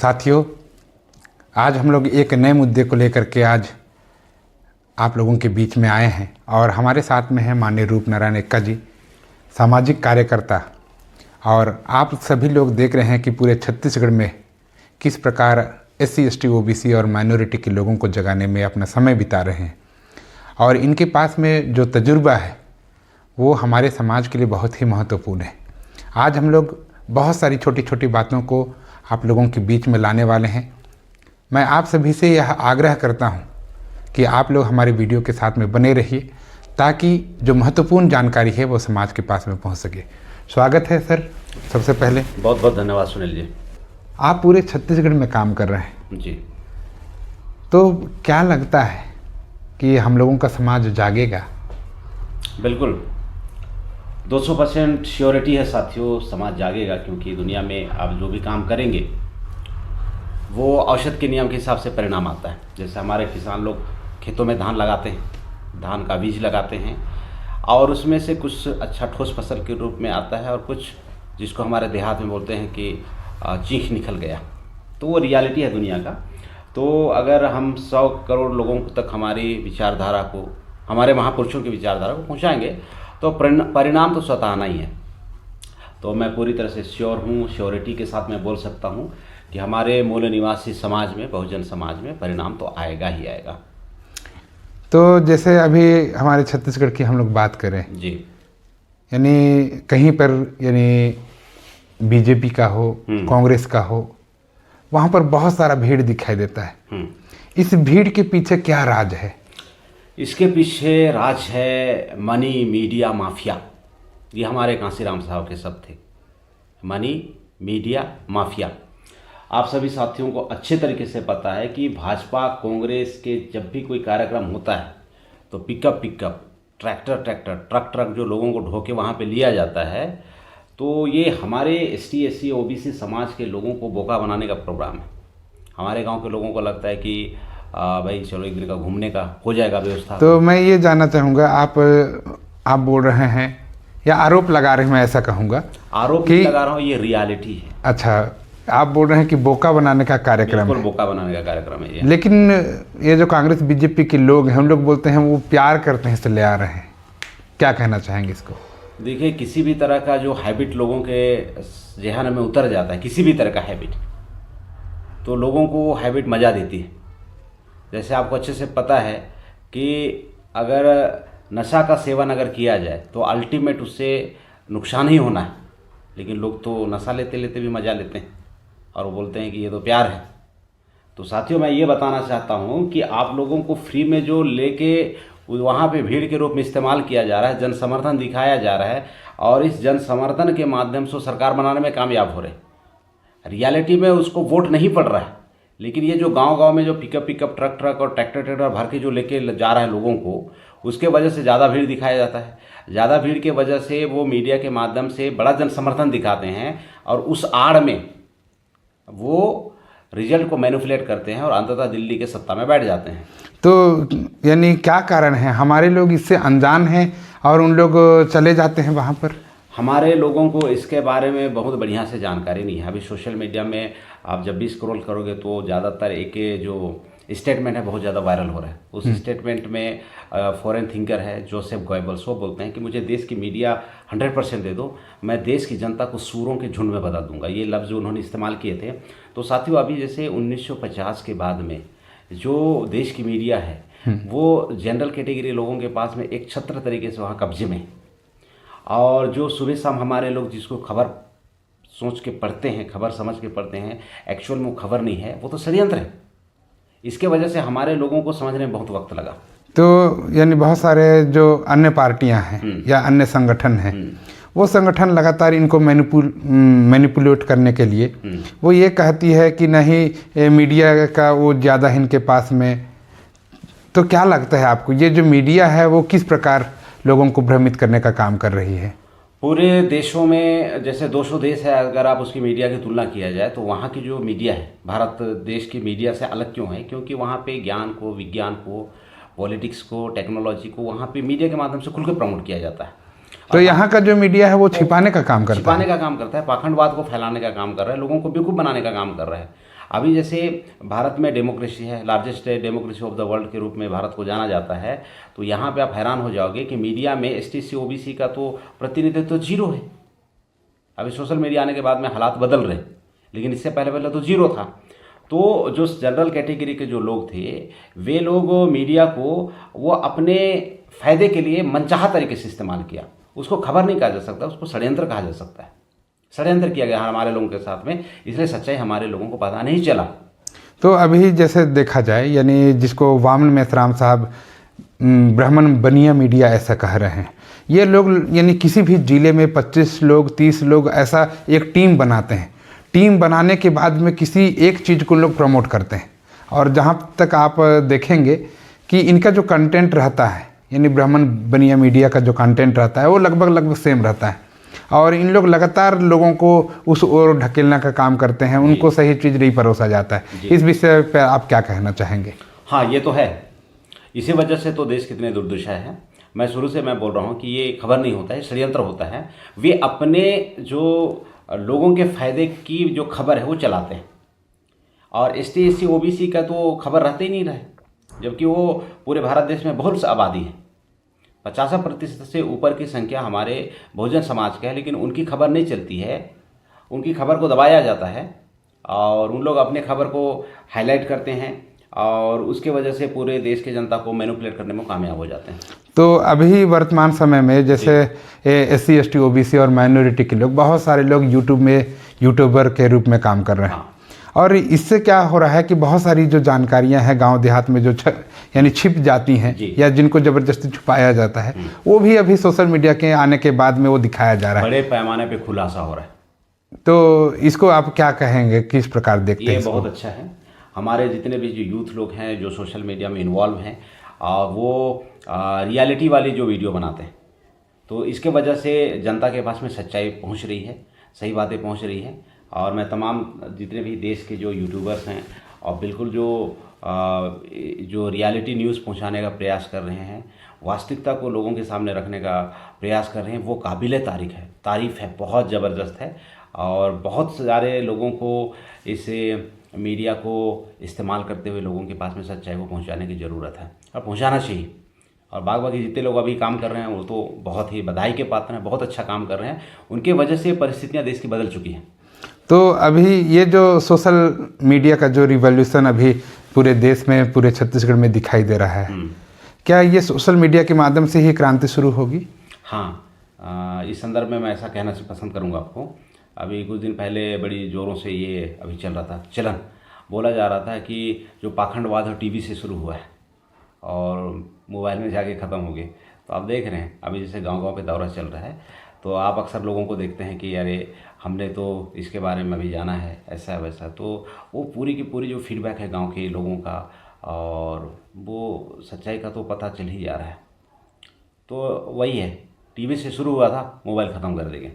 साथियों, आज हम लोग एक नए मुद्दे को लेकर के आज आप लोगों के बीच में आए हैं और हमारे साथ में हैं माननीय रूप नारायण एक्का जी, सामाजिक कार्यकर्ता। और आप सभी लोग देख रहे हैं कि पूरे छत्तीसगढ़ में किस प्रकार SC ST OBC और माइनॉरिटी के लोगों को जगाने में अपना समय बिता रहे हैं और इनके पास में जो तजुर्बा है वो हमारे समाज के लिए बहुत ही महत्वपूर्ण है। आज हम लोग बहुत सारी छोटी छोटी बातों को आप लोगों के बीच में लाने वाले हैं। मैं आप सभी से यह आग्रह करता हूं कि आप लोग हमारे वीडियो के साथ में बने रहिए ताकि जो महत्वपूर्ण जानकारी है वो समाज के पास में पहुंच सके। स्वागत है सर। सबसे पहले बहुत बहुत धन्यवाद सुनील जी। आप पूरे छत्तीसगढ़ में काम कर रहे हैं जी, तो क्या लगता है कि हम लोगों का समाज जागेगा? बिल्कुल 200% श्योरिटी है साथियों, समाज जागेगा। क्योंकि दुनिया में आप जो भी काम करेंगे वो औषध के नियम के हिसाब से परिणाम आता है। जैसे हमारे किसान लोग खेतों में धान लगाते हैं, धान का बीज लगाते हैं और उसमें से कुछ अच्छा ठोस फसल के रूप में आता है और कुछ जिसको हमारे देहात में बोलते हैं कि चीख निकल गया, तो वो रियलिटी है दुनिया का। तो अगर हम 100 करोड़ लोगों तक हमारी विचारधारा को, हमारे महापुरुषों की विचारधारा को पहुंचाएंगे तो परिणाम तो स्वतः आना ही है। तो मैं पूरी तरह से श्योर हूँ, श्योरिटी के साथ मैं बोल सकता हूँ कि हमारे मूल निवासी समाज में, बहुजन समाज में परिणाम तो आएगा ही आएगा। तो जैसे अभी हमारे छत्तीसगढ़ की हम लोग बात करें जी, यानी कहीं पर यानी बीजेपी का हो, कांग्रेस का हो, वहाँ पर बहुत सारा भीड़ दिखाई देता है। इस भीड़ के पीछे क्या राज है? इसके पीछे राज है मनी मीडिया माफिया। ये हमारे कांसीराम साहब के शब्द थे, मनी मीडिया माफिया। आप सभी साथियों को अच्छे तरीके से पता है कि भाजपा कांग्रेस के जब भी कोई कार्यक्रम होता है तो पिकअप ट्रैक्टर ट्रक जो लोगों को ढोके वहाँ पे लिया जाता है, तो ये हमारे ST SC OBC समाज के लोगों को बोका बनाने का प्रोग्राम है। हमारे गांव के लोगों को लगता है कि भाई चलो एक दिन का घूमने का हो जाएगा व्यवस्था। तो मैं ये जानना चाहूँगा, आप बोल रहे हैं या आरोप लगा रहे हैं, मैं ऐसा कहूँगा, आरोप नहीं लगा रहा हूँ, ये रियलिटी है। अच्छा, आप बोल रहे हैं कि बोका बनाने का कार्यक्रम है। बोका बनाने का कार्यक्रम है ये। लेकिन ये जो कांग्रेस BJP के लोग हैं, हम लोग बोलते हैं वो प्यार करते हैं इसलिए आ रहे हैं। क्या कहना चाहेंगे इसको? देखिए, किसी भी तरह का जो हैबिट लोगों के ज़हन में उतर जाता है, किसी भी तरह का हैबिट, तो लोगों को हैबिट मज़ा देती है। जैसे आपको अच्छे से पता है कि अगर नशा का सेवन अगर किया जाए तो अल्टीमेट उससे नुकसान ही होना है, लेकिन लोग तो नशा लेते लेते भी मज़ा लेते हैं और वो बोलते हैं कि ये तो प्यार है। तो साथियों, मैं ये बताना चाहता हूँ कि आप लोगों को फ्री में जो लेके वहाँ पे भीड़ के रूप में इस्तेमाल किया जा रहा है, जन समर्थन दिखाया जा रहा है और इस जन समर्थन के माध्यम से सरकार बनाने में कामयाब हो रहे। रियलिटी में उसको वोट नहीं पड़ रहा है, लेकिन ये जो गांव-गांव में जो पिकअप ट्रक और ट्रैक्टर भर के जो लेके जा रहा है लोगों को, उसके वजह से ज़्यादा भीड़ दिखाया जाता है। ज़्यादा भीड़ के वजह से वो मीडिया के माध्यम से बड़ा जन समर्थन दिखाते हैं और उस आड़ में वो रिजल्ट को मैनिपुलेट करते हैं और अंततः दिल्ली के सत्ता में बैठ जाते हैं। तो यानी क्या कारण है? हमारे लोग इससे अनजान हैं और उन लोग चले जाते हैं वहाँ पर। हमारे लोगों को इसके बारे में बहुत बढ़िया से जानकारी नहीं है। अभी सोशल मीडिया में आप जब भी स्क्रॉल करोगे तो ज़्यादातर एक जो स्टेटमेंट है बहुत ज़्यादा वायरल हो रहा है। उस स्टेटमेंट में फॉरेन थिंकर है जोसेफ गोएबल्स, वो बोलते हैं कि मुझे देश की मीडिया 100% दे दो, मैं देश की जनता को सूरों के झुंड में बदल दूंगा। ये लफ्ज़ उन्होंने इस्तेमाल किए थे। तो साथियों, अभी जैसे 1950 के बाद में जो देश की मीडिया है वो जनरल कैटेगरी लोगों के पास में एक छत्र तरीके से वहाँ कब्जे में, और जो सुबह शाम हमारे लोग जिसको खबर सोच के पढ़ते हैं, खबर समझ के पढ़ते हैं, एक्चुअल में वो खबर नहीं है, वो तो षड्यंत्र है। इसके वजह से हमारे लोगों को समझने में बहुत वक्त लगा। तो यानी बहुत सारे जो अन्य पार्टियां हैं या अन्य संगठन हैं, वो संगठन लगातार इनको मैनिपुलेट करने के लिए वो ये कहती है कि नहीं मीडिया का वो ज़्यादा है इनके पास में। तो क्या लगता है आपको, ये जो मीडिया है वो किस प्रकार लोगों को भ्रमित करने का काम कर रही है? पूरे देशों में जैसे 200 देश है, अगर आप उसकी मीडिया की तुलना किया जाए तो वहाँ की जो मीडिया है भारत देश की मीडिया से अलग क्यों है? क्योंकि वहाँ पे ज्ञान को, विज्ञान को, पॉलिटिक्स को, टेक्नोलॉजी को वहाँ पे मीडिया के माध्यम से खुल के प्रमोट किया जाता है। तो यहाँ का जो मीडिया है वो छिपाने का काम करता है, पाखंडवाद को फैलाने का काम कर रहा है, लोगों को बेवकूफ़ बनाने का काम कर रहा है। अभी जैसे भारत में डेमोक्रेसी है, largest democracy of the world के रूप में भारत को जाना जाता है, तो यहाँ पे आप हैरान हो जाओगे कि मीडिया में ST OBC का तो प्रतिनिधित्व तो जीरो है। अभी सोशल मीडिया आने के बाद में हालात बदल रहे, लेकिन इससे पहले पहले तो जीरो था। तो जो जनरल कैटेगरी के जो लोग थे, वे लोग मीडिया को वो अपने फ़ायदे के लिए मनचाहा तरीके से इस्तेमाल किया। उसको खबर नहीं कहा जा सकता, उसको षड्यंत्र कहा जा सकता है। षड्यंत्र किया गया हमारे लोगों के साथ में, इसलिए सच्चाई हमारे लोगों को पता नहीं चला। तो अभी जैसे देखा जाए, यानी जिसको वामन मेश्राम साहब ब्राह्मण बनिया मीडिया ऐसा कह रहे हैं, ये लोग यानी किसी भी ज़िले में 25 लोग 30 लोग ऐसा एक टीम बनाते हैं। टीम बनाने के बाद में किसी एक चीज़ को लोग प्रमोट करते हैं, और जहाँ तक आप देखेंगे कि इनका जो कंटेंट रहता है, यानी ब्राह्मण बनिया मीडिया का जो कंटेंट रहता है वो लगभग सेम रहता है, और इन लोग लगातार लोगों को उस ओर ढकेलने का काम करते हैं, उनको सही चीज़ नहीं परोसा जाता है। इस विषय पर आप क्या कहना चाहेंगे? हाँ, ये तो है। इसी वजह से तो देश कितने दुर्दशा है। मैं शुरू से बोल रहा हूँ कि ये खबर नहीं होता है, षड्यंत्र होता है। वे अपने जो लोगों के फ़ायदे की जो खबर है वो चलाते हैं, और ST SC OBC का तो खबर रहते ही नहीं रहे, जबकि वो पूरे भारत देश में बहुत सी आबादी है। 50% से ऊपर की संख्या हमारे बहुजन समाज का है, लेकिन उनकी खबर नहीं चलती है। उनकी खबर को दबाया जाता है, और उन लोग अपने खबर को हाईलाइट करते हैं, और उसके वजह से पूरे देश के जनता को मैनिपुलेट करने में कामयाब हो जाते हैं। तो अभी वर्तमान समय में जैसे SC ST OBC और माइनॉरिटी के लोग, बहुत सारे लोग यूट्यूब में यूट्यूबर के रूप में काम कर रहे हैं। और इससे क्या हो रहा है कि बहुत सारी जो जानकारियां हैं गांव देहात में जो यानी छिप जाती हैं, या जिनको ज़बरदस्ती छुपाया जाता है, वो भी अभी सोशल मीडिया के आने के बाद में वो दिखाया जा रहा है, बड़े पैमाने पे खुलासा हो रहा है। तो इसको आप क्या कहेंगे, किस प्रकार देखते हैं? ये बहुत अच्छा है। हमारे जितने भी जो यूथ लोग हैं जो सोशल मीडिया में इन्वॉल्व हैं, वो रियलिटी वाली जो वीडियो बनाते हैं, तो इसके वजह से जनता के पास में सच्चाई पहुंच रही है, सही बातें पहुंच रही हैं। और मैं तमाम जितने भी देश के जो यूट्यूबर्स हैं, और बिल्कुल जो रियलिटी न्यूज़ पहुंचाने का प्रयास कर रहे हैं, वास्तविकता को लोगों के सामने रखने का प्रयास कर रहे हैं, वो काबिल तारीफ़ है, बहुत ज़बरदस्त है। और बहुत सारे लोगों को इस मीडिया को इस्तेमाल करते हुए लोगों के पास में सच्चाई को पहुंचाने की ज़रूरत है, और पहुंचाना चाहिए। और बाकी जितने लोग अभी काम कर रहे हैं वो तो बहुत ही बधाई के पात्र हैं, बहुत अच्छा काम कर रहे हैं। उनके वजह से परिस्थितियां देश की बदल चुकी हैं। तो अभी ये जो सोशल मीडिया का जो रिवॉल्यूशन अभी पूरे देश में, पूरे छत्तीसगढ़ में दिखाई दे रहा है, क्या ये सोशल मीडिया के माध्यम से ही क्रांति शुरू होगी? हाँ, इस संदर्भ में मैं ऐसा कहना पसंद करूँगा आपको। अभी कुछ दिन पहले बड़ी ज़ोरों से ये अभी चल रहा था, चलन बोला जा रहा था कि जो पाखंडवाद है टीवी से शुरू हुआ है और मोबाइल में जाके ख़त्म हो गए। तो आप देख रहे हैं अभी जैसे गांव-गांव पे दौरा चल रहा है, तो आप अक्सर लोगों को देखते हैं कि अरे हमने तो इसके बारे में अभी जाना है, ऐसा वैसा। तो वो पूरी की पूरी जो फीडबैक है गांव के लोगों का, और वो सच्चाई का तो पता चल ही जा रहा है। तो वही है, टीवी से शुरू हुआ था, मोबाइल ख़त्म कर देंगे,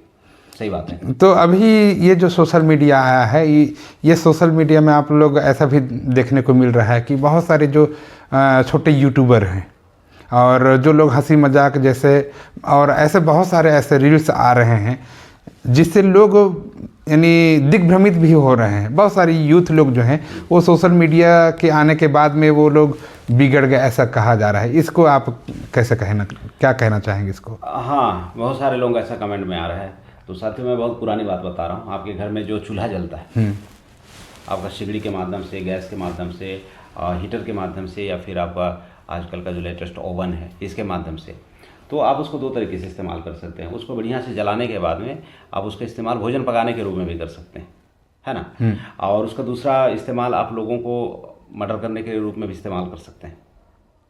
सही बात है। तो अभी ये जो सोशल मीडिया आया है, ये सोशल मीडिया में आप लोग ऐसा भी देखने को मिल रहा है कि बहुत सारे जो छोटे यूट्यूबर हैं, और जो लोग हंसी मजाक जैसे, और ऐसे बहुत सारे ऐसे रील्स आ रहे हैं जिससे लोग यानी दिग्भ्रमित भी हो रहे हैं। बहुत सारी यूथ लोग जो हैं वो सोशल मीडिया के आने के बाद में वो लोग बिगड़ गए, ऐसा कहा जा रहा है। इसको आप कैसे क्या कहना चाहेंगे इसको? हाँ, बहुत सारे लोग ऐसा कमेंट में आ रहा है। तो साथियों, मैं बहुत पुरानी बात बता रहा हूँ। आपके घर में जो चूल्हा जलता है, आपका सिगड़ी के माध्यम से, गैस के माध्यम से, हीटर के माध्यम से, या फिर आपका आजकल का जो लेटेस्ट ओवन है इसके माध्यम से, तो आप उसको दो तरीके से इस्तेमाल कर सकते हैं। उसको बढ़िया से जलाने के बाद में आप उसका इस्तेमाल भोजन पकाने के रूप में भी कर सकते हैं, है ना। और उसका दूसरा इस्तेमाल आप लोगों को मर्डर करने के रूप में भी इस्तेमाल कर सकते हैं।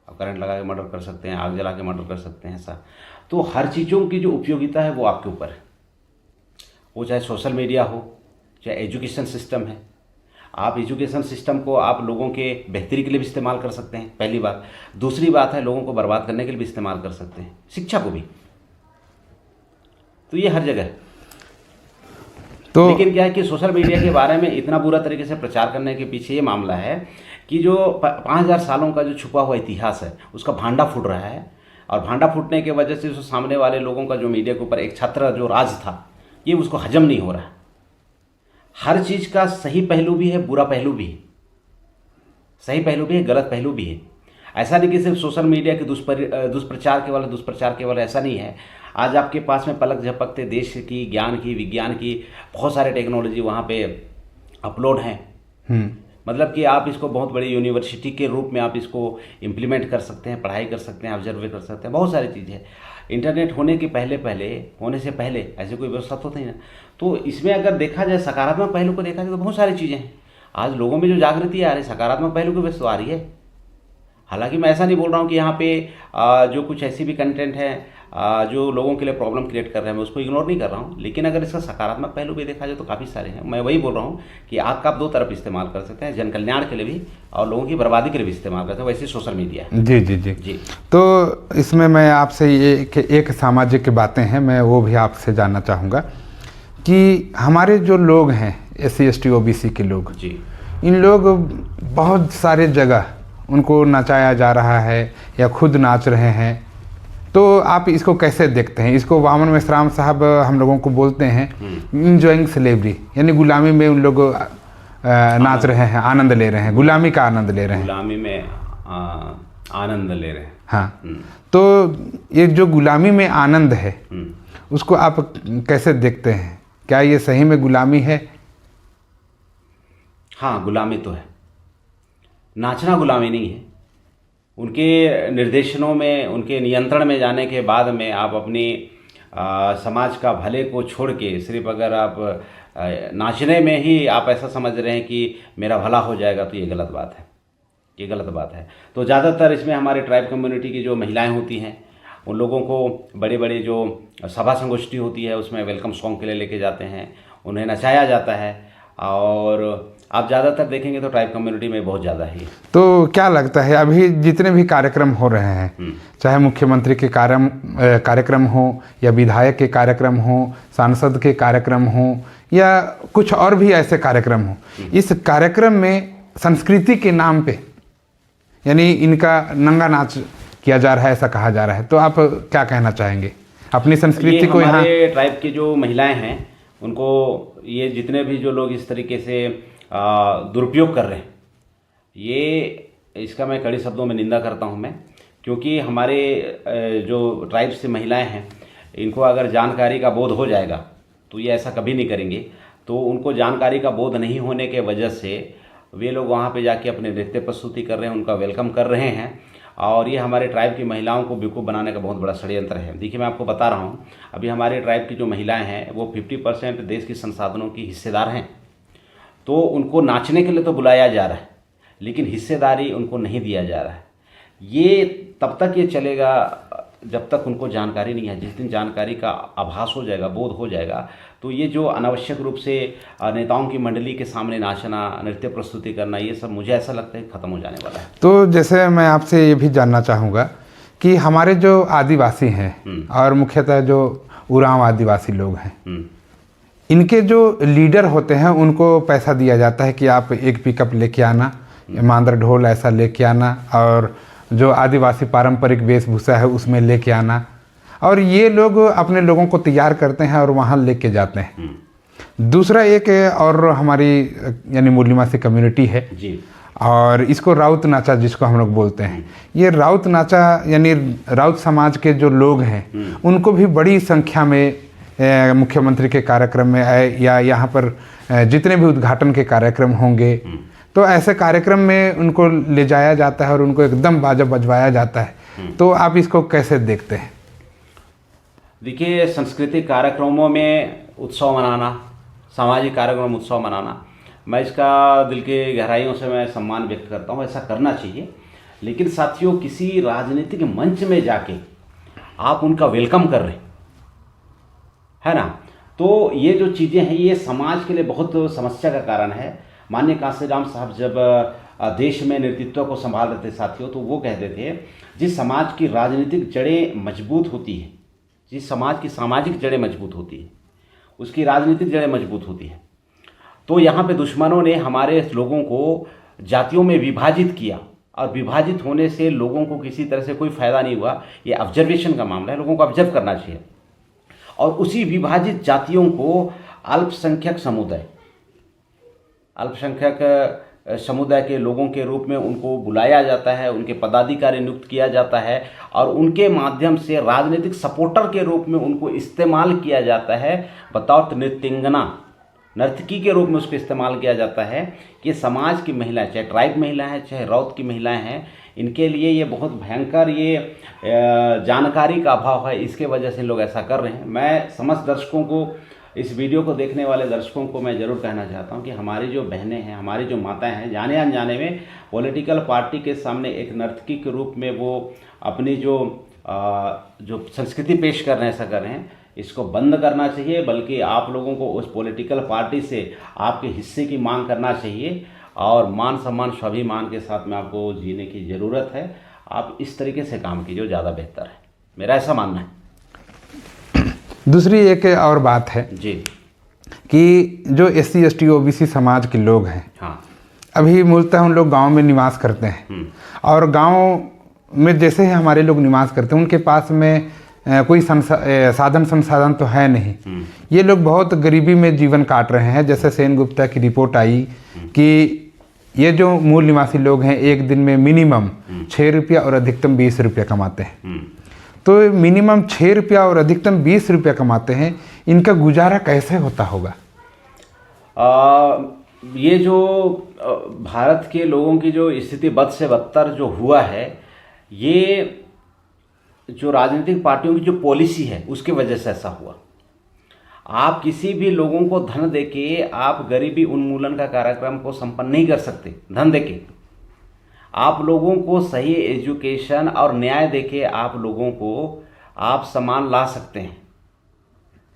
आप करंट लगा के मर्डर कर सकते हैं, आग जला के मर्डर कर सकते हैं, ऐसा। तो हर चीज़ों की जो उपयोगिता है वो आपके ऊपर है। वो चाहे सोशल मीडिया हो, चाहे एजुकेशन सिस्टम है। आप एजुकेशन सिस्टम को आप लोगों के बेहतरी के लिए भी इस्तेमाल कर सकते हैं, पहली बात। दूसरी बात है, लोगों को बर्बाद करने के लिए भी इस्तेमाल कर सकते हैं, शिक्षा को भी। तो ये हर जगह है। तो लेकिन क्या है कि सोशल मीडिया के बारे में इतना बुरा तरीके से प्रचार करने के पीछे ये मामला है कि जो 5000 सालों का जो छुपा हुआ इतिहास है उसका भांडा फूट रहा है। और भांडा फूटने की वजह से जो सामने वाले लोगों का जो मीडिया के ऊपर एक छत्र जो राज था, ये उसको हजम नहीं हो रहा है। हर चीज़ का सही पहलू भी है, बुरा पहलू भी है, सही पहलू भी है, गलत पहलू भी है। ऐसा नहीं कि सिर्फ सोशल मीडिया के दुष्प्रचार केवल ऐसा नहीं है। आज आपके पास में पलक झपकते देश की, ज्ञान की, विज्ञान की बहुत सारे टेक्नोलॉजी वहाँ पे अपलोड हैं। मतलब कि आप इसको बहुत बड़ी यूनिवर्सिटी के रूप में आप इसको इम्प्लीमेंट कर सकते हैं, पढ़ाई कर सकते हैं, ऑब्जर्व कर सकते हैं, बहुत सारी चीज़ें हैं। इंटरनेट होने से पहले ऐसी कोई व्यवस्था तो थी ना। तो इसमें अगर देखा जाए सकारात्मक पहलू को देखा जाए तो बहुत सारी चीज़ें हैं। आज लोगों में जो जागृति आ रही है सकारात्मक पहलू की वजह से आ रही है। हालांकि मैं ऐसा नहीं बोल रहा हूँ कि यहाँ पे जो कुछ ऐसी भी कंटेंट है जो लोगों के लिए प्रॉब्लम क्रिएट कर रहे हैं, मैं उसको इग्नोर नहीं कर रहा हूँ, लेकिन अगर इसका सकारात्मक पहलू भी देखा जाए तो काफ़ी सारे हैं। मैं वही बोल रहा हूँ कि आग का आप दो तरफ इस्तेमाल कर सकते हैं, जन कल्याण के लिए भी और लोगों की बर्बादी के लिए भी इस्तेमाल करते हैं, वैसे सोशल मीडिया है। जी जी जी जी। तो इसमें मैं आपसे एक सामाजिक की बातें हैं, मैं वो भी आपसे जानना चाहूँगा कि हमारे जो लोग हैं SC ST OBC के लोग जी, इन लोग बहुत सारे जगह उनको नचाया जा रहा है या खुद नाच रहे हैं, तो आप इसको कैसे देखते हैं? इसको वामन मेश्राम साहब हम लोगों को बोलते हैं इंजॉइंग स्लेवरी, यानी गुलामी में उन लोग नाच रहे हैं, आनंद ले रहे हैं, गुलामी का आनंद ले रहे हैं, गुलामी में आनंद ले रहे हैं। हाँ, तो ये जो गुलामी में आनंद है उसको आप कैसे देखते हैं? क्या ये सही में गुलामी है? हाँ, गुलामी तो है, नाचना गुलामी नहीं है। उनके निर्देशनों में, उनके नियंत्रण में जाने के बाद में आप अपनी समाज का भले को छोड़ के सिर्फ अगर आप नाचने में ही आप ऐसा समझ रहे हैं कि मेरा भला हो जाएगा, तो ये गलत बात है, ये गलत बात है। तो ज़्यादातर इसमें हमारे ट्राइब कम्युनिटी की जो महिलाएं होती हैं उन लोगों को बड़े बड़े जो सभा संगोष्ठी होती है उसमें वेलकम सॉन्ग के लिए लेके जाते हैं, उन्हें नचाया जाता है। और आप ज़्यादातर देखेंगे तो ट्राइब कम्युनिटी में बहुत ज़्यादा ही है। तो क्या लगता है अभी जितने भी कार्यक्रम हो रहे हैं, चाहे मुख्यमंत्री के कार्यक्रम हो या विधायक के कार्यक्रम हो, सांसद के कार्यक्रम हो या कुछ और भी ऐसे कार्यक्रम हो, इस कार्यक्रम में संस्कृति के नाम पे यानी इनका नंगा नाच किया जा रहा है, ऐसा कहा जा रहा है, तो आप क्या कहना चाहेंगे अपनी संस्कृति को? यहाँ हमारे ट्राइब की जो महिलाएं हैं उनको ये जितने भी जो लोग इस तरीके से दुरुपयोग कर रहे हैं, ये इसका मैं कड़े शब्दों में निंदा करता हूं मैं, क्योंकि हमारे जो ट्राइब से महिलाएं हैं इनको अगर जानकारी का बोध हो जाएगा तो ये ऐसा कभी नहीं करेंगे। तो उनको जानकारी का बोध नहीं होने के वजह से वे लोग वहाँ पे जाके अपने नृत्य प्रस्तुति कर रहे हैं, उनका वेलकम कर रहे हैं, और ये हमारे ट्राइब की महिलाओं को बेवकूफ़ बनाने का बहुत बड़ा षड्यंत्र है। देखिए, मैं आपको बता रहा हूँ, अभी हमारे ट्राइब की जो महिलाएं हैं वो 50% देश की संसाधनों की हिस्सेदार हैं। तो उनको नाचने के लिए तो बुलाया जा रहा है, लेकिन हिस्सेदारी उनको नहीं दिया जा रहा है। ये तब तक ये चलेगा जब तक उनको जानकारी नहीं है। जिस दिन जानकारी का आभास हो जाएगा, बोध हो जाएगा, तो ये जो अनावश्यक रूप से नेताओं की मंडली के सामने नाचना, नृत्य प्रस्तुति करना, ये सब मुझे ऐसा लगता है ख़त्म हो जाने वाला है। तो जैसे मैं आपसे ये भी जानना चाहूँगा कि हमारे जो आदिवासी हैं और मुख्यतः जो उरांव आदिवासी लोग हैं, इनके जो लीडर होते हैं उनको पैसा दिया जाता है कि आप एक पिकअप लेके आना, मांदर ढोल ऐसा लेके आना, और जो आदिवासी पारंपरिक वेशभूषा है उसमें लेके आना, और ये लोग अपने लोगों को तैयार करते हैं और वहाँ लेके जाते हैं। दूसरा एक और हमारी यानी मुरलीमासी कम्युनिटी है जी, और इसको राउत नाचा जिसको हम लोग बोलते हैं, ये राउत नाचा यानी राउत समाज के जो लोग हैं उनको भी बड़ी संख्या में मुख्यमंत्री के कार्यक्रम में आए या यहाँ पर जितने भी उद्घाटन के कार्यक्रम होंगे तो ऐसे कार्यक्रम में उनको ले जाया जाता है और उनको एकदम बाजा बजवाया जाता है। तो आप इसको कैसे देखते हैं? देखिए, सांस्कृतिक कार्यक्रमों में उत्सव मनाना, सामाजिक कार्यक्रम उत्सव मनाना, मैं इसका दिल के गहराइयों से मैं सम्मान व्यक्त करता हूँ, ऐसा करना चाहिए। लेकिन साथियों, किसी राजनीतिक मंच में जाके आप उनका वेलकम कर रहे है ना, तो ये जो चीज़ें हैं ये समाज के लिए बहुत समस्या का कारण है। माननीय कांशीराम साहब जब देश में नेतृत्व को संभाल रहे थे साथियों, तो वो कहते थे जिस समाज की राजनीतिक जड़ें मजबूत होती है, जिस समाज की सामाजिक जड़ें मजबूत होती है, उसकी राजनीतिक जड़ें मजबूत होती है। तो यहाँ पे दुश्मनों ने हमारे लोगों को जातियों में विभाजित किया, और विभाजित होने से लोगों को किसी तरह से कोई फ़ायदा नहीं हुआ। ये ऑब्जर्वेशन का मामला है, लोगों को ऑब्जर्व करना चाहिए। और उसी विभाजित जातियों को अल्पसंख्यक समुदाय अल्पसंख्यक समुदाय के लोगों के रूप में उनको बुलाया जाता है, उनके पदाधिकारी नियुक्त किया जाता है और उनके माध्यम से राजनीतिक सपोर्टर के रूप में उनको इस्तेमाल किया जाता है। बतौर नृत्यांगना, नर्तकी के रूप में उसको इस्तेमाल किया जाता है कि समाज की महिलाएं, चाहे ट्राइब महिलाएं हैं, चाहे रौत की महिलाएं हैं, इनके लिए ये बहुत भयंकर जानकारी का अभाव है। इसके वजह से लोग ऐसा कर रहे हैं। मैं समस्त दर्शकों को, इस वीडियो को देखने वाले दर्शकों को मैं ज़रूर कहना चाहता हूं कि हमारी जो बहनें हैं, हमारी जो माताएं हैं, जाने अनजाने में पॉलिटिकल पार्टी के सामने एक नर्तकी के रूप में वो अपनी जो संस्कृति पेश कर रहे हैं, ऐसा कर रहे हैं। इसको बंद करना चाहिए, बल्कि आप लोगों को उस पॉलिटिकल पार्टी से आपके हिस्से की मांग करना चाहिए और मान सम्मान स्वाभिमान के साथ में आपको जीने की ज़रूरत है। आप इस तरीके से काम कीजिए, ज़्यादा बेहतर है, मेरा ऐसा मानना है। दूसरी एक और बात है जी कि जो SC ST OBC समाज के लोग हैं, हाँ, अभी मूलतः उन लोग गांव में निवास करते हैं और गांव में जैसे ही हमारे लोग निवास करते हैं, उनके पास में कोई साधन संसाधन तो है नहीं। ये लोग बहुत गरीबी में जीवन काट रहे हैं। जैसे सेन गुप्ता की रिपोर्ट आई कि ये जो मूल निवासी लोग हैं एक दिन में मिनिमम 6 रुपया और अधिकतम 20 रुपया कमाते हैं। तो मिनिमम 6 रुपया और अधिकतम 20 रुपया कमाते हैं, इनका गुजारा कैसे होता होगा? ये जो भारत के लोगों की जो स्थिति बद से बदतर जो हुआ है, ये जो राजनीतिक पार्टियों की जो पॉलिसी है उसकी वजह से ऐसा हुआ। आप किसी भी लोगों को धन देके आप गरीबी उन्मूलन का कार्यक्रम को संपन्न नहीं कर सकते। धन देके आप लोगों को सही एजुकेशन और न्याय देके आप लोगों को आप समान ला सकते हैं।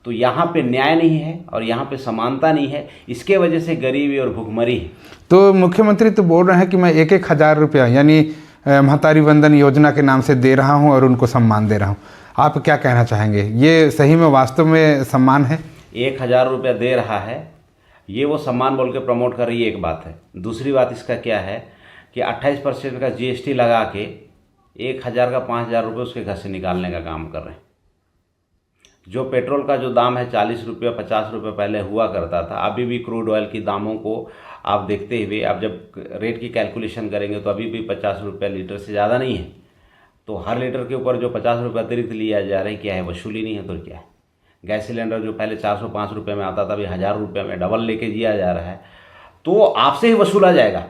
तो यहाँ पे न्याय नहीं है और यहाँ पे समानता नहीं है, इसके वजह से गरीबी और भुखमरी है। तो मुख्यमंत्री तो बोल रहे हैं कि मैं 1,000 रुपया यानी महतारी वंदन योजना के नाम से दे रहा हूं और उनको सम्मान दे रहा हूं। आप क्या कहना चाहेंगे, ये सही में वास्तव में सम्मान है? 1,000 रुपया दे रहा है, ये वो सम्मान बोल के प्रमोट कर रही है, एक बात है। दूसरी बात इसका क्या है कि 28% का GST लगा के 1,000 का 5,000 रुपये उसके घर से निकालने का काम कर रहे हैं। जो पेट्रोल का जो दाम है 40 रुपये 50 रुपये पहले हुआ करता था, अभी भी क्रूड ऑयल की दामों को आप देखते हुए आप जब रेट की कैलकुलेशन करेंगे तो अभी भी 50 रुपये लीटर से ज़्यादा नहीं है। तो हर लीटर के ऊपर जो 50 रुपये अतिरिक्त लिया जा रहा है, क्या है, वसूली नहीं है तो क्या है। गैस सिलेंडर जो पहले 405 रुपये में आता था, अभी 1,000 रुपये में डबल लेके दिया जा रहा है, तो आपसे ही वसूला जाएगा।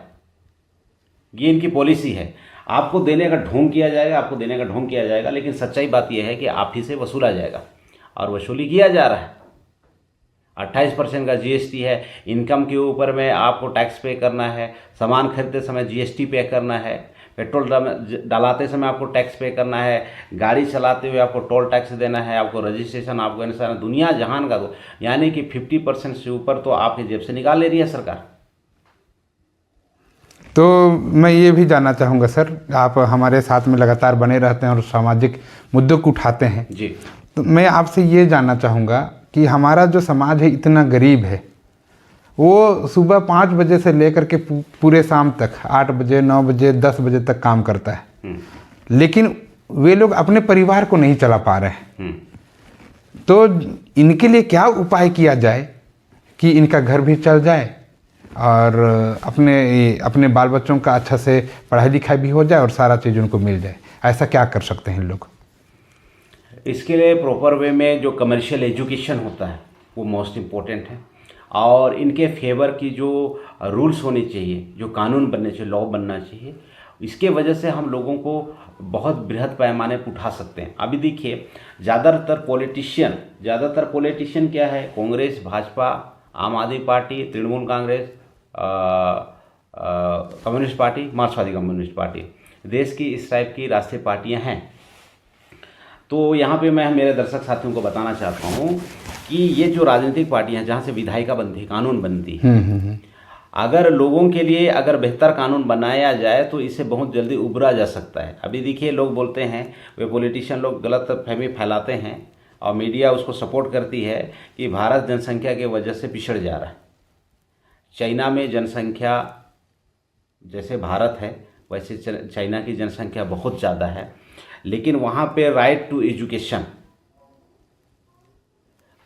ये इनकी पॉलिसी है, आपको देने का ढोंग किया जाएगा, आपको देने का ढोंग किया जाएगा, लेकिन सच्चाई बात यह है कि आप ही से वसूला जाएगा और वसूली किया जा रहा है। 28% का GST है, इनकम के ऊपर में आपको टैक्स पे करना है, सामान खरीदते समय GST पे करना है, पेट्रोल डालाते समय आपको टैक्स पे करना है, गाड़ी चलाते हुए आपको टोल टैक्स देना है, आपको रजिस्ट्रेशन, आपको इंश्योरेंस, दुनिया जहान का दो, यानी कि 50% से ऊपर तो आपकी जेब से निकाल ले रही है सरकार। तो मैं ये भी जानना चाहूँगा सर, आप हमारे साथ में लगातार बने रहते हैं और सामाजिक मुद्दों को उठाते हैं जी। तो मैं आपसे ये जानना चाहूँगा कि हमारा जो समाज है इतना गरीब है, वो सुबह 5 बजे से लेकर के पूरे शाम तक 8 बजे 9 बजे 10 बजे तक काम करता है, लेकिन वे लोग अपने परिवार को नहीं चला पा रहे हैं। तो इनके लिए क्या उपाय किया जाए कि इनका घर भी चल जाए और अपने बाल बच्चों का अच्छा से पढ़ाई लिखाई भी हो जाए और सारा चीज़ उनको मिल जाए? ऐसा क्या कर सकते हैं लोग? इसके लिए प्रॉपर वे में जो कमर्शियल एजुकेशन होता है वो मोस्ट इम्पोर्टेंट है, और इनके फेवर की जो रूल्स होने चाहिए, जो कानून बनने चाहिए, लॉ बनना चाहिए, इसके वजह से हम लोगों को बहुत बृहद पैमाने पर उठा सकते हैं। अभी देखिए ज़्यादातर पॉलिटिशियन क्या है, कांग्रेस, भाजपा, आम आदमी party, Trinamool Congress, communist party, मार्क्सवादी कम्युनिस्ट पार्टी, देश की इस टाइप की राष्ट्रीय पार्टियां हैं। तो यहाँ पे मैं मेरे दर्शक साथियों को बताना चाहता हूँ कि ये जो राजनीतिक पार्टियां हैं, जहाँ से विधायिका बनती है, कानून बनती है, अगर लोगों के लिए अगर बेहतर कानून बनाया जाए तो इससे बहुत जल्दी उभरा जा सकता है। अभी देखिए, लोग बोलते हैं, वे पॉलिटिशियन लोग गलत फहमी फैलाते हैं और मीडिया उसको सपोर्ट करती है कि भारत जनसंख्या की वजह से पिछड़ जा रहा है। चाइना में जनसंख्या जैसे भारत है वैसे चाइना की जनसंख्या बहुत ज़्यादा है, लेकिन वहाँ पे राइट टू एजुकेशन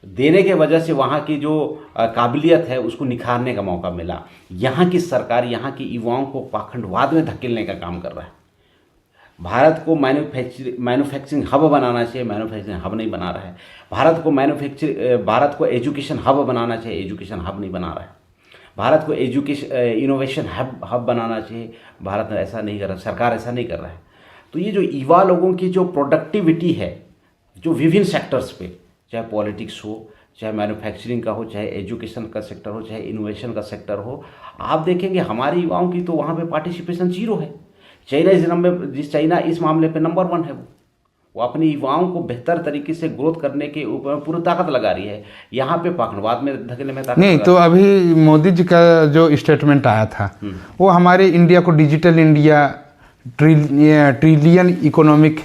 देने के वजह से वहाँ की जो काबिलियत है उसको निखारने का मौका मिला। यहाँ की सरकार यहाँ की युवाओं को पाखंडवाद में धकेलने का काम कर रहा है। भारत को मैन्युफैक्चरिंग हब बनाना चाहिए, मैन्युफैक्चरिंग हब नहीं बना रहा है। भारत को एजुकेशन हब बनाना चाहिए, एजुकेशन हब नहीं बना रहा है। भारत को इनोवेशन हब बनाना चाहिए, भारत ऐसा नहीं कर रहा, सरकार ऐसा नहीं कर रहा है। तो ये जो युवा लोगों की जो प्रोडक्टिविटी है, जो विभिन्न सेक्टर्स पे, चाहे पॉलिटिक्स हो, चाहे मैन्युफैक्चरिंग का हो, चाहे एजुकेशन का सेक्टर हो, चाहे इनोवेशन का सेक्टर हो, आप देखेंगे हमारे युवाओं की तो वहाँ पे पार्टिसिपेशन जीरो है। चाइना इस मामले पे नंबर 1 है। वो अपनी युवाओं को बेहतर तरीके से ग्रोथ करने के ऊपर पूरी ताकत लगा रही है। यहाँ पे पाखंडवाद में धकेलने में ताकत नहीं। तो अभी मोदी जी का जो स्टेटमेंट आया था वो हमारे इंडिया को डिजिटल इंडिया, ट्रिलियन इकोनॉमिक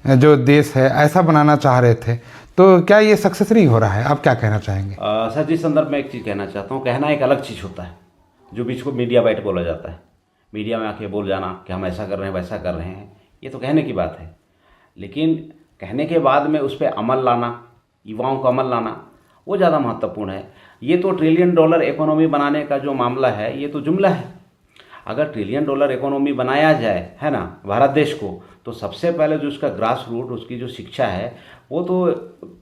जो देश है ऐसा बनाना चाह रहे थे, तो क्या ये सक्सेस नहीं हो रहा है? आप क्या कहना चाहेंगे? सर, जिस संदर्भ में एक चीज़ कहना चाहता हूँ, कहना एक अलग चीज़ होता है, जो बीच को मीडिया बैठ बोला जाता है, मीडिया में आके बोल जाना कि हम ऐसा कर रहे हैं, वैसा कर रहे हैं, ये तो कहने की बात है। लेकिन कहने के बाद में उस पर अमल लाना, युवाओं को अमल लाना, वो ज़्यादा महत्वपूर्ण है। ये तो $1 ट्रिलियन इकोनॉमी बनाने का जो मामला है, ये तो जुमला है। अगर $1 ट्रिलियन इकोनॉमी बनाया जाए, है ना, भारत देश को, तो सबसे पहले जो उसका ग्रास रूट, उसकी जो शिक्षा है, वो तो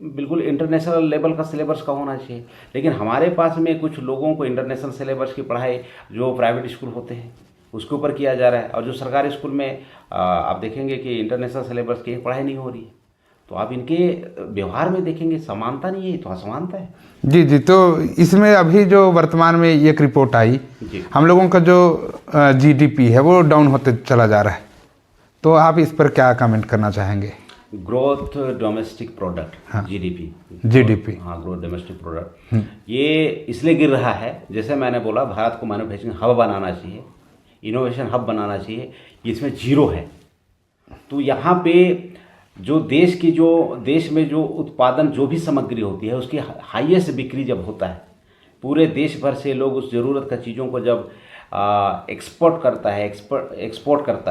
बिल्कुल इंटरनेशनल लेवल का सिलेबस का होना चाहिए। लेकिन हमारे पास में कुछ लोगों को इंटरनेशनल सिलेबस की पढ़ाई जो प्राइवेट स्कूल होते हैं उसके ऊपर किया जा रहा है, और जो सरकारी स्कूल में आप देखेंगे कि इंटरनेशनल सिलेबस की पढ़ाई नहीं हो रही है। तो आप इनके व्यवहार में देखेंगे समानता नहीं है, तो असमानता है। जी जी। तो इसमें अभी जो वर्तमान में एक रिपोर्ट आई, हम लोगों का जो जीडीपी है वो डाउन होते चला जा रहा है, तो आप इस पर क्या कमेंट करना चाहेंगे? ग्रोथ डोमेस्टिक प्रोडक्ट, हाँ, जीडीपी, हाँ, ग्रोथ डोमेस्टिक प्रोडक्ट, ये इसलिए गिर रहा है, जैसे मैंने बोला, भारत को मैन्युफैक्चरिंग हब बनाना चाहिए, इनोवेशन हब बनाना चाहिए, इसमें जीरो है। तो यहाँ पे जो देश में जो उत्पादन, जो भी सामग्री होती है, उसकी हाईएस्ट बिक्री जब होता है, पूरे देश भर से लोग उस ज़रूरत का चीज़ों को जब एक्सपोर्ट करता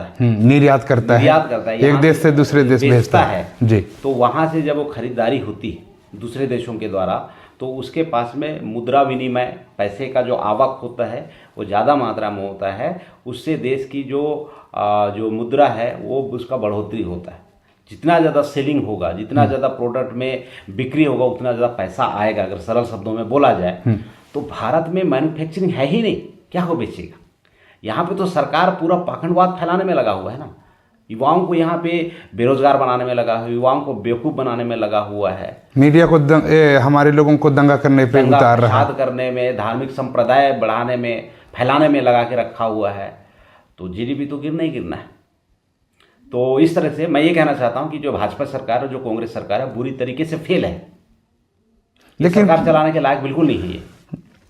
है, निर्यात करता है, एक देश से दूसरे देश भेजता है जी, तो वहाँ से जब वो खरीदारी होती है दूसरे देशों के द्वारा, तो उसके पास में मुद्रा विनिमय, पैसे का जो आवक होता है वो ज़्यादा मात्रा में होता है। उससे देश की जो मुद्रा है वो उसका बढ़ोतरी होता है। जितना ज़्यादा सेलिंग होगा, जितना ज़्यादा प्रोडक्ट में बिक्री होगा, उतना ज़्यादा पैसा आएगा। अगर सरल शब्दों में बोला जाए तो भारत में मैन्युफैक्चरिंग है ही नहीं, क्या हो बेचेगा? यहाँ पे तो सरकार पूरा पाखंडवाद फैलाने में लगा हुआ है ना, युवाओं को यहाँ पे बेरोजगार बनाने में लगा हुआ है, युवाओं को बेवकूफ़ बनाने में लगा हुआ है, मीडिया को हमारे लोगों को दंगा करने पे उतार रहा है, करने में, धार्मिक संप्रदाय बढ़ाने में, फैलाने में लगा के रखा हुआ है। तो जीडीपी तो गिरना ही गिरना है। तो इस तरह से मैं ये कहना चाहता हूँ कि जो भाजपा सरकार और जो कांग्रेस सरकार है बुरी तरीके से फेल है, लेकिन सरकार चलाने के लायक बिल्कुल नहीं है ये।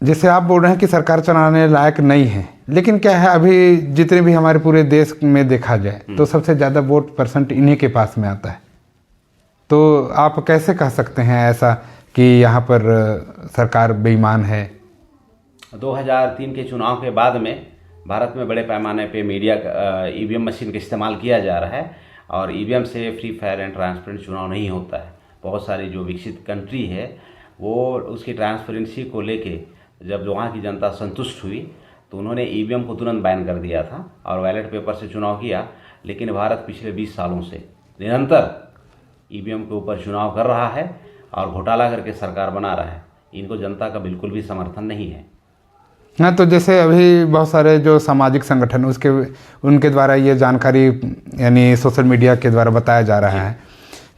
जैसे आप बोल रहे हैं कि सरकार चलाने लायक नहीं है, लेकिन क्या है, अभी जितने भी हमारे पूरे देश में देखा जाए तो सबसे ज़्यादा वोट परसेंट इन्हीं के पास में आता है। तो आप कैसे कह सकते हैं ऐसा कि यहाँ पर सरकार बेईमान है? 2003 के चुनाव के बाद में भारत में बड़े पैमाने पे मीडिया ईवीएम मशीन का इस्तेमाल किया जा रहा है, और ईवीएम से फ्री फेयर एंड ट्रांसपेरेंट चुनाव नहीं होता है। बहुत सारी जो विकसित कंट्री है वो उसकी ट्रांसपेरेंसी को लेके जब वहाँ की जनता संतुष्ट हुई तो उन्होंने ईवीएम को तुरंत बैन कर दिया था और बैलेट पेपर से चुनाव किया। लेकिन भारत पिछले 20 सालों से निरंतर ईवीएम के ऊपर चुनाव कर रहा है और घोटाला करके सरकार बना रहा है। इनको जनता का बिल्कुल भी समर्थन नहीं है। हाँ, तो जैसे अभी बहुत सारे जो सामाजिक संगठन उनके द्वारा ये जानकारी यानी सोशल मीडिया के द्वारा बताया जा रहा है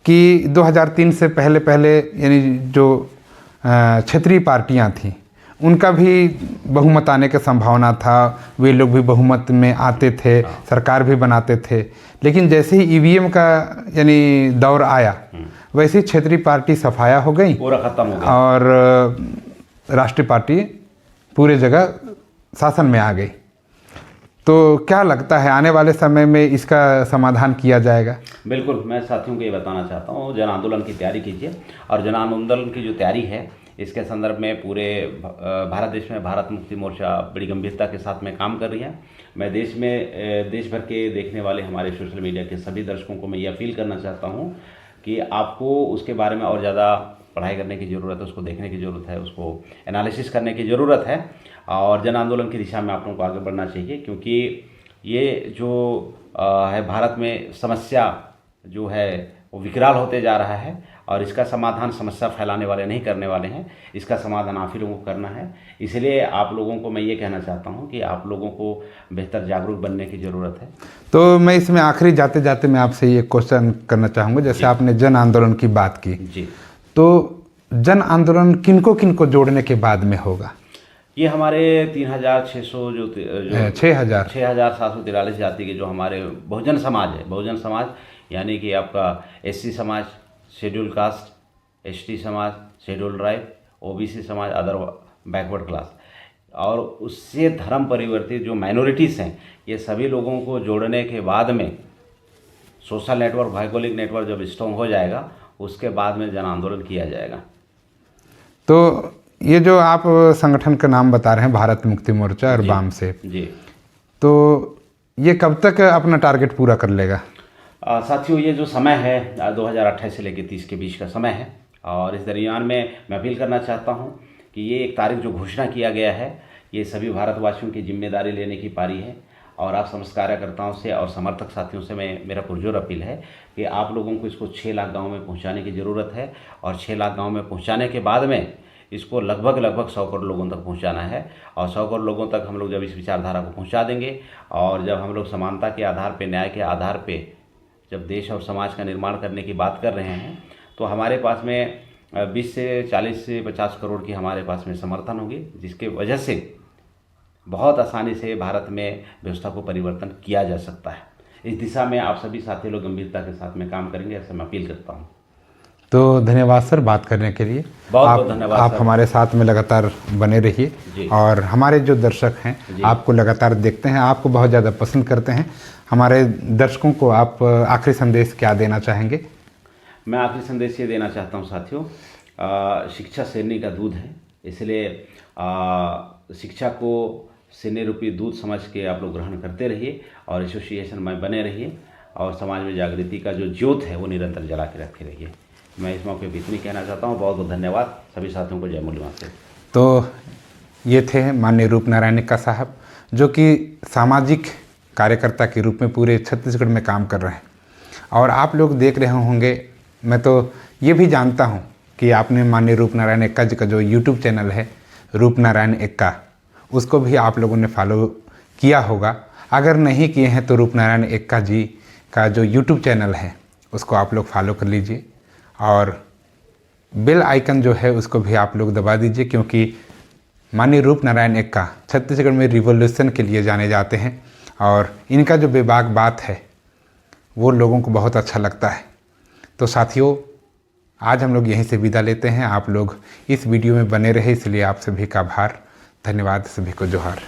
कि 2003 से पहले यानी जो क्षेत्रीय पार्टियां थीं उनका भी बहुमत आने की संभावना था, वे लोग भी बहुमत में आते थे, सरकार भी बनाते थे। लेकिन जैसे ही ईवीएम का यानी दौर आया वैसे ही क्षेत्रीय पार्टी सफाया हो गई, पूरा खत्म हो गया और राष्ट्रीय पार्टी पूरे जगह शासन में आ गई। तो क्या लगता है आने वाले समय में इसका समाधान किया जाएगा? बिल्कुल, मैं साथियों को ये बताना चाहता हूँ, जन आंदोलन की तैयारी कीजिए, और जन आंदोलन की जो तैयारी है इसके संदर्भ में पूरे भारत देश में भारत मुक्ति मोर्चा बड़ी गंभीरता के साथ में काम कर रही है। मैं देश भर के देखने वाले हमारे सोशल मीडिया के सभी दर्शकों को मैं ये अपील करना चाहता हूँ कि आपको उसके बारे में और ज़्यादा पढ़ाई करने की ज़रूरत है, उसको देखने की ज़रूरत है, उसको एनालिसिस करने की ज़रूरत है और जन आंदोलन की दिशा में आप लोगों को आगे बढ़ना चाहिए, क्योंकि ये जो है भारत में समस्या जो है वो विकराल होते जा रहा है और इसका समाधान समस्या फैलाने वाले नहीं करने वाले हैं, इसका समाधान आप ही लोगों को करना है। इसलिए आप लोगों को मैं ये कहना चाहता हूँ कि आप लोगों को बेहतर जागरूक बनने की ज़रूरत है। तो मैं इसमें आखिरी जाते जाते मैं आपसे ये क्वेश्चन करना चाहूँगा, जैसे आपने जन आंदोलन की बात की जी, तो जन आंदोलन किनको किनको जोड़ने के बाद में होगा? ये हमारे 3600 जो 6,743 जाति के जो हमारे बहुजन समाज है, बहुजन समाज यानी कि आपका एससी समाज, शेड्यूल कास्ट, एसटी समाज, शेड्यूल ट्राइब, ओबीसी समाज, अदर बैकवर्ड क्लास और उससे धर्म परिवर्तित जो माइनॉरिटीज़ हैं, ये सभी लोगों को जोड़ने के बाद में सोशल नेटवर्क, भौगोलिक नेटवर्क जब स्ट्रॉन्ग हो जाएगा उसके बाद में जन आंदोलन किया जाएगा। तो ये जो आप संगठन का नाम बता रहे हैं भारत मुक्ति मोर्चा और वाम से जी, तो ये कब तक अपना टारगेट पूरा कर लेगा? साथियों, ये जो समय है 2028 से लेकर 30 के बीच का समय है और इस दरमियान में मैं अपील करना चाहता हूँ कि ये एक तारीख जो घोषणा किया गया है, ये सभी भारतवासियों की जिम्मेदारी लेने की पारी है और आप समस्त कार्यकर्ताओं से और समर्थक साथियों से मेरा पुरजोर अपील है कि आप लोगों को इसको 6 लाख गाँव में पहुँचाने की ज़रूरत है और 6 लाख गाँव में पहुँचाने के बाद में इसको लगभग 100 करोड़ लोगों तक पहुंचाना है और 100 करोड़ लोगों तक हम लोग जब इस विचारधारा को पहुंचा देंगे और जब हम लोग समानता के आधार पे, न्याय के आधार पे जब देश और समाज का निर्माण करने की बात कर रहे हैं तो हमारे पास में 20 से 40 से 50 करोड़ की हमारे पास में समर्थन होगी, जिसके वजह से बहुत आसानी से भारत में व्यवस्था को परिवर्तन किया जा सकता है। इस दिशा में आप सभी साथी लोग गंभीरता के साथ में काम करेंगे, ऐसा मैं अपील करता हूँ। तो धन्यवाद सर बात करने के लिए। बहुत धन्यवाद। आप हमारे साथ में लगातार बने रहिए और हमारे जो दर्शक हैं आपको लगातार देखते हैं, आपको बहुत ज़्यादा पसंद करते हैं। हमारे दर्शकों को आप आखिरी संदेश क्या देना चाहेंगे? मैं आखिरी संदेश ये देना चाहता हूँ साथियों, शिक्षा शेरनी का दूध है, इसलिए शिक्षा को शेरनी रूपी दूध समझ के आप लोग ग्रहण करते रहिए और एसोसिएशन में बने रहिए और समाज में जागृति का जो ज्योत है वो निरंतर जला के रखे रहिए। मैं इस मौके पर इतनी कहना चाहता हूँ। बहुत बहुत धन्यवाद सभी साथियों को। जय मूल्यवान से। तो ये थे माननीय रूपनारायण एक्का साहब, जो कि सामाजिक कार्यकर्ता के रूप में पूरे छत्तीसगढ़ में काम कर रहे हैं और आप लोग देख रहे होंगे, मैं तो ये भी जानता हूँ कि आपने माननीय रूपनारायण एक्का जी का जो यूट्यूब चैनल है रूपनारायण एक्का, उसको भी आप लोगों ने फॉलो किया होगा। अगर नहीं किए हैं तो रूपनारायण एक्का जी का जो यूट्यूब चैनल है उसको आप लोग फॉलो कर लीजिए और बेल आइकन जो है उसको भी आप लोग दबा दीजिए, क्योंकि माननीय रूपनारायण एक्का छत्तीसगढ़ में रिवॉल्यूशन के लिए जाने जाते हैं और इनका जो बेबाक बात है वो लोगों को बहुत अच्छा लगता है। तो साथियों, आज हम लोग यहीं से विदा लेते हैं। आप लोग इस वीडियो में बने रहे, इसलिए आप सभी का आभार, धन्यवाद, सभी को जोहार।